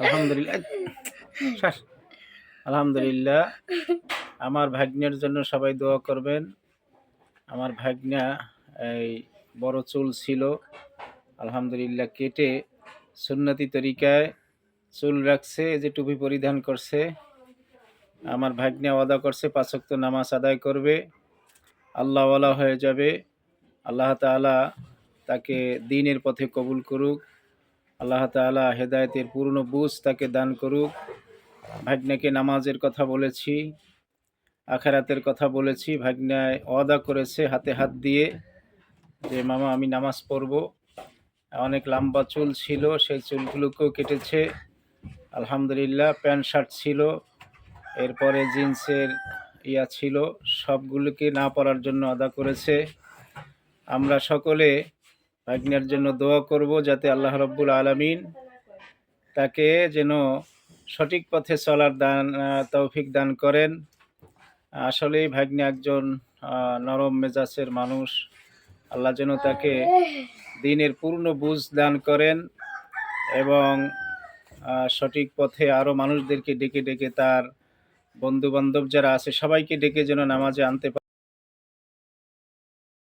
আলহামদুলিল্লাহ। শ্বাস। আলহামদুলিল্লাহ। আমার ভাগ্নের জন্য সবাই দোয়া করবেন। আমার ভাগ্না এই বড় চুল ছিল, আলহামদুলিল্লাহ কেটে সুন্নতি তরিকায় চুল রাখছে, এই যে টুপি পরিধান করছে। আমার ভাগ্নে ওয়াদা করছে ৫ ওয়াক্ত নামাজ আদায় করবে, আল্লাহওয়ালা হয়ে যাবে। আল্লাহ তাআলা তাকে দ্বীনের পথে কবুল করুক। আল্লাহ তাআলা হেদায়েতের পূর্ণ বুঝ তাকে দান করুক। ভাগ্নাকে নামাজের কথা বলেছি, আখিরাতের কথা বলেছি। ভাগ্নায় ওয়াদা করেছে হাতে হাত দিয়ে যে মামা আমি নামাজ পড়ব। অনেক লম্বা চুল ছিল, সেই চুলগুলোকেও কেটেছে। আলহামদুলিল্লাহ। প্যান্ট শার্ট ছিল, এরপরে জিন্সের ছিল, সবগুলোকে না পরার জন্য আদা করেছে। আমরা সকলে ভাগ্নের জন্য দোয়া করব যাতে আল্লাহ রাব্বুল আলামিন তাকে যেন সঠিক পথে চলার তৌফিক দান করেন। আসলেই ভাগ্নে একজন নরম মেজাজের মানুষ। আল্লাহ যেন তাকে দ্বীনের পূর্ণ বুঝ দান করেন এবং সঠিক পথে আরও মানুষদেরকে ডেকে ডেকে তার বন্ধু বান্ধব যারা আছে সবাইকে ডেকে যেন নামাজে আনতে পারে।